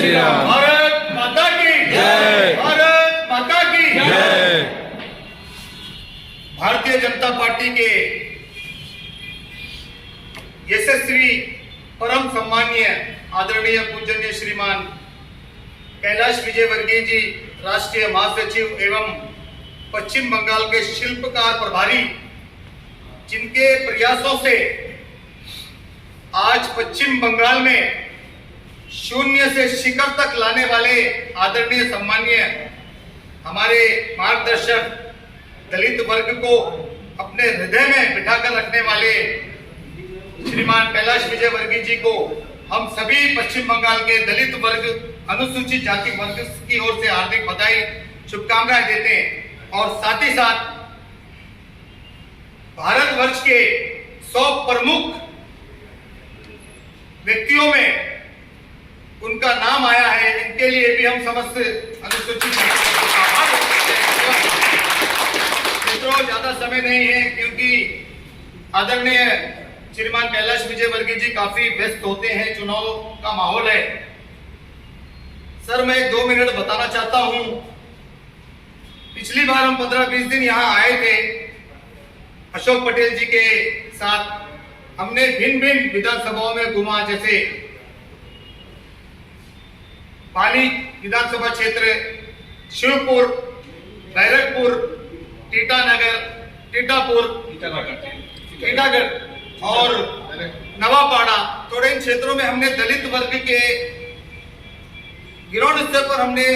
श्री राम। भारत माता की जय। भारत माता की जय। भारतीय जनता पार्टी के यशस्वी परम सम्मानीय आदरणीय पूजनीय श्रीमान कैलाश विजयवर्गीय जी, राष्ट्रीय महासचिव एवं पश्चिम बंगाल के शिल्पकार प्रभारी, जिनके प्रयासों से आज पश्चिम बंगाल में शून्य से शिखर तक लाने वाले आदरणीय सम्मानीय हमारे मार्गदर्शक दलित वर्ग को अपने हृदय में बिठाकर रखने वाले श्रीमान कैलाश विजयवर्गीय जी को हम सभी पश्चिम बंगाल के दलित वर्ग, अनुसूचित जाति वर्ग की ओर से हार्दिक बधाई, शुभकामनाएं देते हैं। और साथ ही साथ भारतवर्ष के 100 प्रमुख व्यक्तियों में उनका नाम आया है, इनके लिए भी हम समस्त अनुसूचित जाति का आभार व्यक्त करते हैं। मित्रों, ज्यादा समय नहीं है क्योंकि आदरणीय श्रीमान कैलाश विजयवर्गीय जी काफी व्यस्त होते हैं, चुनाव का माहौल है। सर, मैं 2 मिनट बताना चाहता हूं। पिछली बार हम 15-20 दिन यहाँ आए थे अशोक पटेल जी के साथ। हमने भिन्न भिन्न विधानसभाओं में घुमा, जैसे पाली विधानसभा क्षेत्र, शिवपुर, बैरकपुर, टीटानगर, टीटागढ़ और नवापाड़ा। थोड़े इन क्षेत्रों में हमने दलित वर्ग के ग्राउंड स्तर पर हमने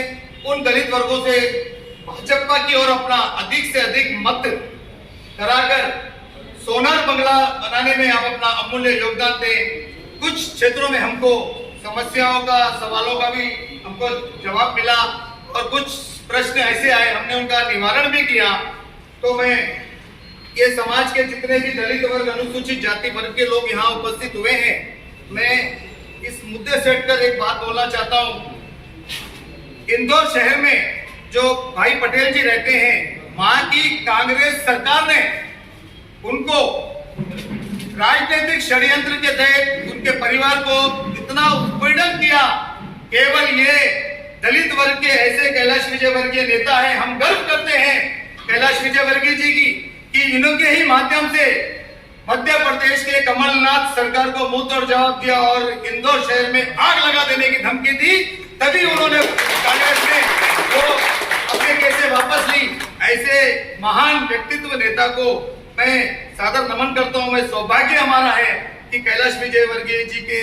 उन दलित वर्गों से भाजपा की ओर अपना अधिक से अधिक मत कराकर सोनार बंगला बनाने में आप अपना अमूल्य योगदान दें। कुछ क्षेत्रों में हमको समस्याओं का, सवालों का भी हमको जवाब मिला और कुछ प्रश्न ऐसे आए, हमने उनका निवारण भी किया। तो मैं ये समाज के जितने भी दलित वर्ग, अनुसूचित जाति वर्ग के लोग यहाँ उपस्थित हुए हैं, मैं इस मुद्दे से हटकर एक बात बोलना चाहता हूँ। इंदौर शहर में जो भाई पटेल जी रहते हैं, वहां की कांग्रेस सरकार ने उनको राजनीतिक षड्यंत्र के तहत उनके परिवार को इतना उत्पीड़न किया। केवल ये दलित वर्ग के ऐसे कैलाश विजयवर्गीय नेता हैं। हम गर्व करते हैं कैलाश विजयवर्गीय जी की कि इनके ही माध्यम से मध्य प्रदेश के कमलनाथ सरकार को मुंह तोड़ जवाब दिया और इंदौर शहर में आग लगा देने की धमकी दी। तभी उन्होंने कांग्रेस ने वो अपने केस वापस ली। ऐसे महान व्यक्तित्व नेता को मैं सादर नमन करता हूं। मैं सौभाग्य हमारा है कि कैलाश विजयवर्गीय जी के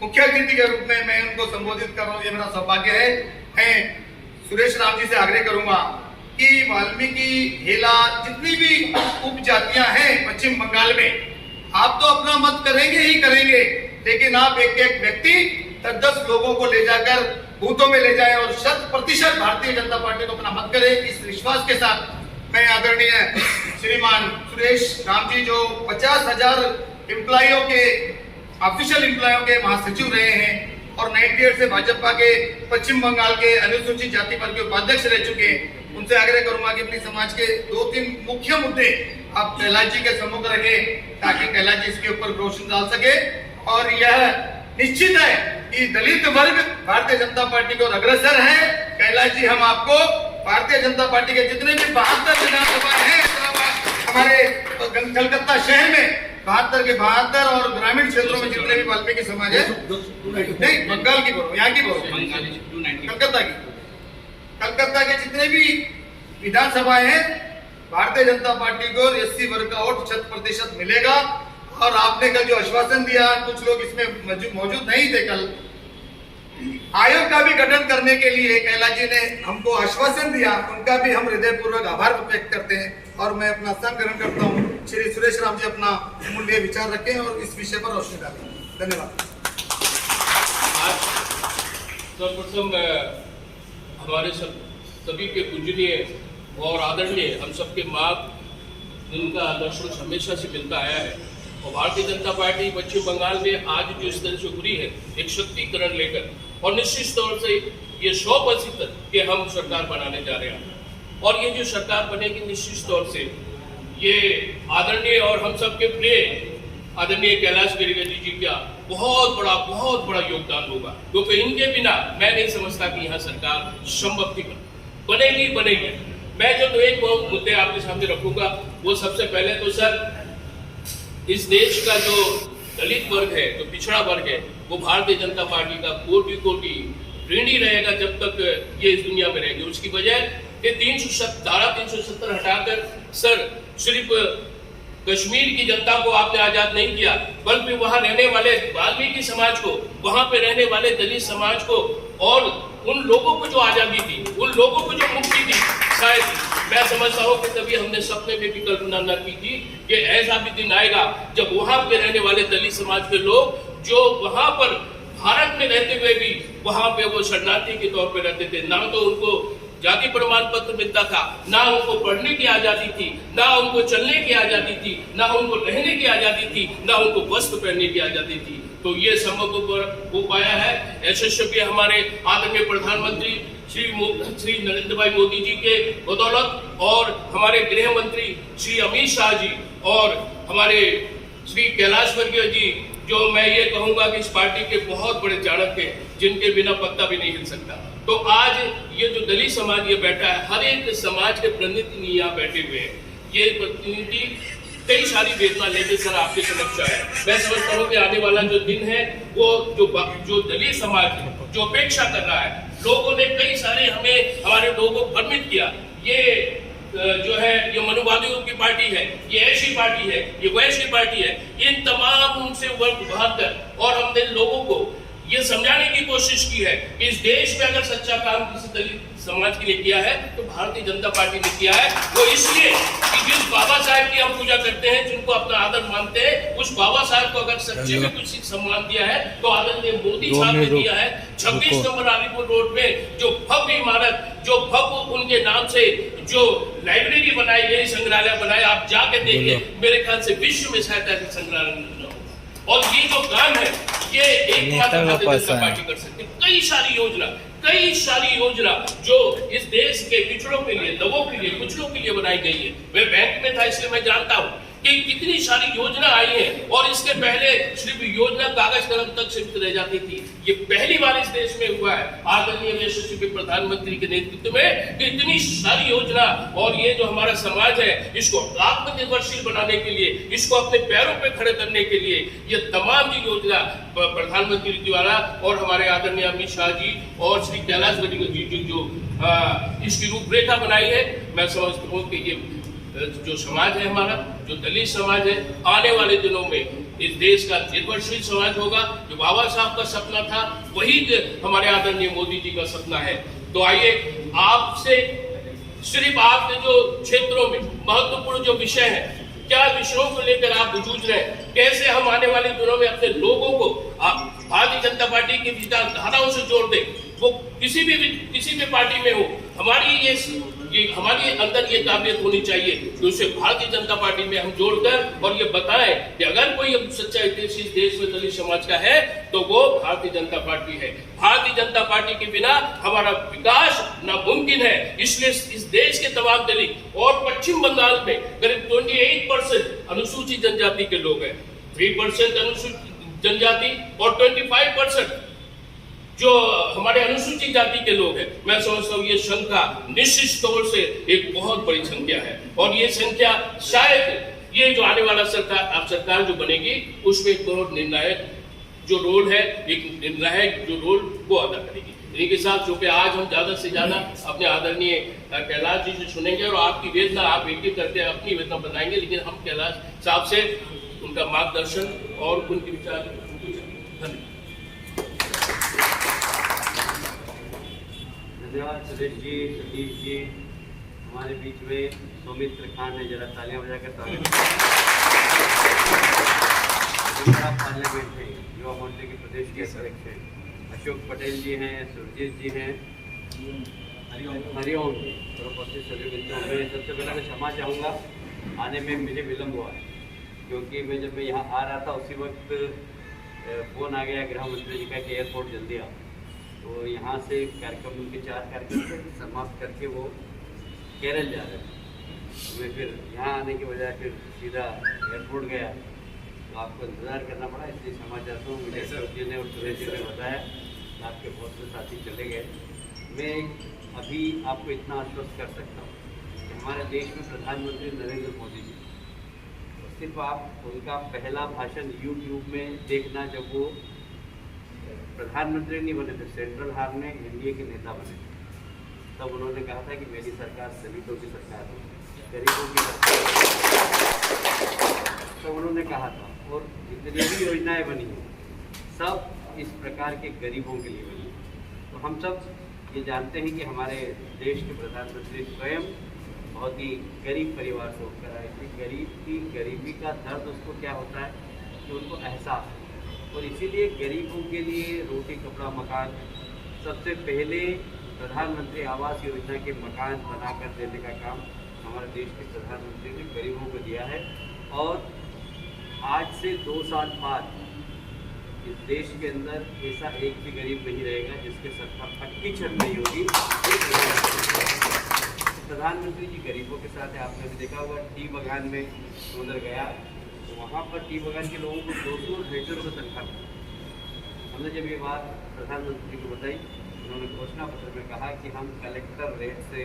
मुख्य अतिथि के रूप में मैं उनको संबोधित कर रहा हूं, ये मेरा सौभाग्य है। मैं सुरेश राम जी से आग्रह करूंगा कि वाल्मीकि, हेला, जितनी भी उपजातियां हैं पश्चिम बंगाल में, आप तो अपना मत करेंगे ही करेंगे, लेकिन आप एक एक व्यक्ति 10 लोगों को ले जाकर बूथों में ले जाएं और 100% भारतीय जनता पार्टी को अपना मत करें। इस विश्वास के साथ मैं आदरणीय श्रीमान सुरेश राम जी, जो 50,000 एम्प्लॉइयों के, ऑफिशियल एम्प्लॉइयों के महासचिव रहे हैं और 98 से भाजपा के पश्चिम बंगाल के अनुसूचित जाति वर्ग के उपाध्यक्ष रह चुके हैं, उनसे आग्रह करूंगा कि अपनी समाज के 2-3 मुख्य मुद्दे आप कैलाश जी के सम्मुख रखें ताकि कैलाश जी इसके ऊपर रोशनी डाल सके। और यह निश्चित है कि दलित वर्ग भारतीय जनता पार्टी को अग्रसर है। कैलाश जी, हम आपको भारतीय जनता पार्टी के जितने भी 72 विधानसभा हैं हमारे कलकत्ता शहर में, 72 के 72 और ग्रामीण क्षेत्रों में जितने भी वाल्मीकि समाज है, नहीं बंगाल की बोलो, यहाँ की बोलो, कलकत्ता के जितने भी विधानसभाएं हैं, भारतीय जनता पार्टी को एससी वर्ग का वोट 100% मिलेगा। और आपने कल जो आश्वासन दिया, कुछ लोग इसमें मौजूद नहीं थे कल, आयोग का भी गठन करने के लिए कैलाश जी ने हमको आश्वासन दिया, उनका भी हम हृदयपूर्वक आभार व्यक्त करते हैं। और मैं अपना स्थान ग्रहण करता हूँ। श्री सुरेश राम जी अपना मूल्य विचार रखें और इस विषय पर रोशनी डालें। धन्यवाद। सर्वप्रथम हमारे सभी के पूजनीय और आदरणीय हम सबके मार्ग, जिनका दर्शन हमेशा से मिलता आया है, और भारतीय जनता पार्टी पश्चिम बंगाल में आज जो इस तरह से उभरी है एक शक्तिकरण लेकर, और निश्चित तौर से ये 100% कि हम सरकार बनाने जा रहे हैं। और ये जो सरकार बनेगी निश्चित तौर से ये आदरणीय और हम सबके प्रिय आदरणीय कैलाश विजयवर्गीय जी का बहुत बड़ा योगदान होगा, क्योंकि इनके बिना मैं नहीं समझता कि यहाँ सरकार संभव थी बनेगी। मैं जो एक मुद्दे आपके सामने रखूंगा, वो सबसे पहले तो सर, इस देश का जो दलित वर्ग है, जो पिछड़ा वर्ग है, वो भारतीय जनता पार्टी का कोटि ऋणी रहेगा जब तक ये इस दुनिया में रहेगी। उसकी वजह ये 370 हटाकर सर सिर्फ कश्मीर की जनता को आपने आजाद नहीं किया, बल्कि वहां रहने वाले वाल्मीकि समाज को, वहां पे रहने वाले दलित समाज को और उन लोगों को जो आजादी थी, उन लोगों को जो मुक्ति थी, शायद मैं समझता हूँ कि तभी हमने सपने में भी कल्पना न की थी कि ऐसा भी दिन आएगा जब वहां पे रहने वाले दलित समाज के लोग जो वहां पर भारत में रहते हुए भी वहां पे वो शरणार्थी के तौर पे रहते थे, ना तो उनको जाति प्रमाण पत्र मिलता था, ना उनको पढ़ने की आजादी थी, ना उनको चलने की आजादी थी, ना उनको रहने की आजादी थी, ना उनको वस्त्र पहनने की आजादी थी। तो ये संभव हो पाया है यशस्वी हमारे आदरणीय प्रधानमंत्री श्री नरेंद्र भाई मोदी जी के बदौलत, और हमारे गृह मंत्री श्री अमित शाह जी और हमारे श्री कैलाश वर्गीय जी, जो मैं ये कहूंगा कि इस पार्टी के बहुत बड़े चाणक्य हैं, जिनके बिना पत्ता भी नहीं हिल सकता। तो आज ये जो दलित समाज ये बैठा है, हर एक समाज के प्रतिनिधि यहाँ बैठे हुए हैं। ये प्रतिनिधि कई सारी वेदना लेके सर आपके समक्ष आए। मैं समझता हूँ कि आने वाला जो दिन है, वो जो दलित समाज है, जो अपेक्षा कर रहा है, लोगों ने कई सारे हमारे लोगों को भ्रमित किया, ये जो है ये मनुवादियों की पार्टी है, ये ऐसी पार्टी है, ये वैसी पार्टी है, इन तमाम उनसे वर्ग बहाकर और हमने लोगों को ये समझाने की कोशिश की है कि इस देश में अगर सच्चा काम किसी दलित समाज के लिए किया है तो भारतीय जनता पार्टी ने किया है। वो इसलिए कि जिस बाबा साहब की हम पूजा करते हैं, जिनको अपना आदर मानते हैं, उस बाबा साहब को अगर सच्चे में कुछ सम्मान दिया है तो आदरणीय मोदी साहब ने दिया है। 26 नंबर आलीपुर रोड में जो भव्य इमारत, जो भव्य उनके नाम से जो लाइब्रेरी बनाई गई, संग्रहालय बनाया, आप जाके देखिए, मेरे ख्याल से विश्व में शायद ऐसे संग्रहालय नहीं होगा। और ये जो काम है, ये एकमात्र भारतीय जनता पार्टी कर सकती है। कई सारी योजना जो इस देश के पिछड़ों के लिए, दबों के लिए, कुचलों के लिए बनाई गई है। मैं बैंक में था इसलिए मैं जानता हूँ कि कितनी सारी योजना आई है, और इसके पहले सिर्फ योजना कागज कलम तक सीमित रह जाती थी। ये पहली बार इस देश में हुआ है आदरणीय यशस्वी प्रधानमंत्री के नेतृत्व में कि इतनी सारी योजना, और ये जो हमारा समाज है इसको आत्मनिर्भरशील बनाने के लिए, इसको अपने पैरों पे खड़े करने के लिए ये तमाम जो योजना प्रधानमंत्री द्वारा और हमारे आदरणीय अमित शाह जी और श्री कैलाश वर्गीय जी जो इसकी रूपरेखा बनाई है, मैं समझता हूँ कि ये जो समाज है हमारा, जो दलित समाज है, आने वाले दिनों में इस देश का निर्भरशील समाज होगा। जो बाबा साहब का सपना था वही हमारे आदरणीय मोदी जी का सपना है। तो आइए आपसे सिर्फ आपके जो क्षेत्रों में महत्वपूर्ण जो विषय है, क्या विषयों को लेकर आप जूझ रहे हैं, कैसे हम आने वाले दिनों में अपने लोगों को भारतीय जनता पार्टी की विचारधाराओं से जोड़ दें। वो किसी भी पार्टी में हो, हमारी अंदर ये काबिलियत होनी चाहिए कि उसे भारतीय जनता पार्टी में हम जोड़कर और ये बताएं कि अगर कोई सच्चा हितैषी इस देश में दलित समाज का है तो वो भारतीय जनता पार्टी है। भारतीय जनता पार्टी के बिना हमारा विकास नामुमकिन है। इसलिए इस देश के तमाम दलित और पश्चिम बंगाल में करीब 28% अनुसूचित जनजाति के लोग हैं, 3% अनुसूचित जनजाति और 25% जो हमारे अनुसूचित जाति के लोग हैं। मैं समझता हूँ ये संख्या निश्चित तौर से एक बहुत बड़ी संख्या है, और ये संख्या शायद ये जो आने वाला सरकार जो बनेगी उसमें एक बहुत निर्णायक जो रोल है, एक निर्णायक जो रोल वो अदा करेगी। इन्हीं के साथ चूंकि आज हम ज्यादा से ज्यादा अपने आदरणीय कैलाश जी से सुनेंगे और आपकी वेदना आप एक एक करके अपनी वेदना बताएंगे, लेकिन हम कैलाश साहब से उनका मार्गदर्शन और उनके विचार धन्यवाद सुरेश जी, सतीश जी। हमारे बीच में सौमित्र खान है, जरा तालियां बजाकर स्वागत। पार्लियामेंट है, युवा मोर्चे के प्रदेश के अध्यक्ष हैं, अशोक पटेल जी हैं, सुरजीत जी हैं, हरिओम उपस्थित सभी मित्रों में सबसे पहले मैं क्षमा चाहूँगा, आने में मुझे विलम्ब हुआ है, क्योंकि जब मैं यहाँ आ रहा था उसी वक्त फ़ोन आ गया गृह मंत्री जी का कि एयरपोर्ट जल्दी आओ। तो यहाँ से कार्यक्रम उनके 4 कार्यक्रम समाप्त करके वो केरल जा रहे थे। मैं फिर यहाँ आने के बजाय फिर सीधा एयरपोर्ट गया, तो आपको इंतज़ार करना पड़ा, इसलिए क्षमा चाहता हूँ। मुझे अशोक जी ने और सुरेश जी ने बताया कि आपके बहुत से साथी चले गए। मैं अभी आपको इतना आश्वस्त कर सकता हूँ कि हमारे देश में प्रधानमंत्री नरेंद्र मोदी जी, सिर्फ आप उनका पहला भाषण यूट्यूब में देखना, जब वो प्रधानमंत्री नहीं बने थे, सेंट्रल हार्न में एनडीए के नेता बने थे, तब उन्होंने कहा था कि मेरी सरकार दलितों की सरकार है, गरीबों की सरकार। तो उन्होंने कहा था, और जितनी भी योजनाएं बनी हैं सब इस प्रकार के गरीबों के लिए बनी हैं। तो हम सब ये जानते हैं कि हमारे देश के प्रधानमंत्री स्वयं बहुत ही गरीब परिवार से होकर आए थे। गरीब की गरीबी का दर्द उसको क्या होता है कि उनको एहसास है, और इसीलिए गरीबों के लिए रोटी कपड़ा मकान, सबसे पहले प्रधानमंत्री आवास योजना के मकान बनाकर देने का काम हमारे देश के प्रधानमंत्री ने गरीबों को दिया है। और आज से 2 साल बाद इस देश के अंदर ऐसा एक भी गरीब नहीं रहेगा जिसके सर पर पक्की छत नहीं होगी। प्रधानमंत्री जी गरीबों के साथ है। आपने भी देखा होगा, टी बगान में उधर गया तो वहाँ पर टी बगान के लोगों को 200 और 250 रुपये तनख्वाह मिली। हमने जब ये बात प्रधानमंत्री को बताई, उन्होंने घोषणा पत्र में कहा कि हम कलेक्टर रेट से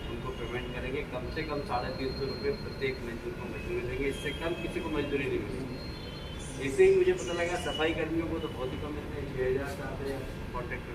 उनको पेमेंट करेंगे, कम से कम 350 रुपये प्रत्येक मजदूर को मजदूरी देंगे, इससे कम किसी को मजदूरी नहीं मिलेगी। इससे ही मुझे पता लगा सफाई कर्मियों को तो बहुत ही कम मिलते हैं, 6,000 7,000 कॉन्ट्रैक्टर।